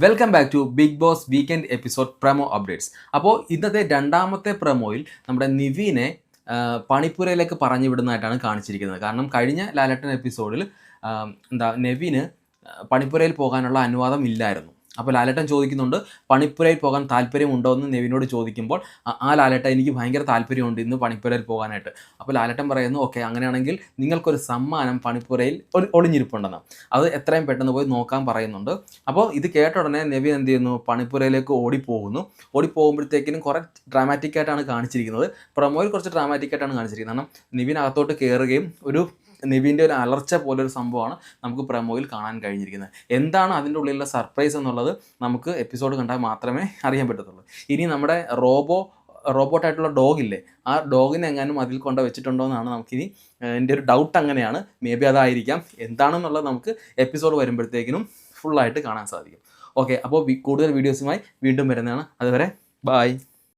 Welcome back to Bigg Boss weekend episode promo updates. അപ്പോൾ ഇന്നത്തെ രണ്ടാമത്തെ പ്രമോയിൽ നമ്മുടെ നിവിനെ പണിപ്പുരയിലേക്ക് പറഞ്ഞു വിടുന്നതായിട്ടാണ് കാണിച്ചിരിക്കുന്നത്. കാരണം കഴിഞ്ഞ ലാലേട്ടൻ എപ്പിസോഡിൽ നെവിന് പണിപ്പുരയിൽ പോകാനുള്ള അനുവാദം ഇല്ലായിരുന്നു. അപ്പോൾ ലാലേട്ടൻ ചോദിക്കുന്നുണ്ട്, പണിപ്പുരയിൽ പോകാൻ താല്പര്യമുണ്ടോ എന്ന് നെവിനോട് ചോദിക്കുമ്പോൾ ആ ലാലേട്ടൻ എനിക്ക് ഭയങ്കര താല്പര്യമുണ്ട് ഇന്ന് പണിപ്പുരയിൽ പോകാനായിട്ട്. അപ്പോൾ ലാലേട്ടൻ പറയുന്നു, ഓക്കെ അങ്ങനെയാണെങ്കിൽ നിങ്ങൾക്കൊരു സമ്മാനം പണിപ്പുരയിൽ ഒളിഞ്ഞിരിപ്പുണ്ടെന്ന്, അത് എത്രയും പെട്ടെന്ന് പോയി നോക്കാൻ പറയുന്നുണ്ട്. അപ്പോൾ ഇത് കേട്ട ഉടനെ നെവിൻ എന്ത് ചെയ്യുന്നു, പണിപ്പുരയിലേക്ക് ഓടിപ്പോകുമ്പോഴത്തേക്കിനും കുറേ ഡ്രാമാറ്റിക്കായിട്ടാണ് കാണിച്ചിരിക്കുന്നത്. പ്രൊമോയിൽ കുറച്ച് ഡ്രാമാറ്റിക്കായിട്ടാണ് കാണിച്ചിരിക്കുന്നത്. കാരണം നിവിൻ അകത്തോട്ട് കയറുകയും നിവിൻ്റെ ഒരു അലർച്ച പോലൊരു സംഭവമാണ് നമുക്ക് പ്രമോയിൽ കാണാൻ കഴിഞ്ഞിരിക്കുന്നത്. എന്താണ് അതിൻ്റെ ഉള്ളിലുള്ള സർപ്രൈസ് എന്നുള്ളത് നമുക്ക് എപ്പിസോഡ് കണ്ടാൽ മാത്രമേ അറിയാൻ പറ്റത്തുള്ളൂ. ഇനി നമ്മുടെ റോബോട്ടായിട്ടുള്ള ഡോഗില്ലേ, ആ ഡോഗിനെ എങ്ങാനും അതിൽ കൊണ്ട് വെച്ചിട്ടുണ്ടോ എന്നാണ് നമുക്കിനി എൻ്റെ ഒരു ഡൗട്ട്. അങ്ങനെയാണ്, മേ ബി അതായിരിക്കാം. എന്താണെന്നുള്ളത് നമുക്ക് എപ്പിസോഡ് വരുമ്പോഴത്തേക്കിനും ഫുള്ളായിട്ട് കാണാൻ സാധിക്കും. ഓക്കെ, അപ്പോൾ കൂടുതൽ വീഡിയോസുമായി വീണ്ടും വരുന്നതാണ്. അതുവരെ ബായ്.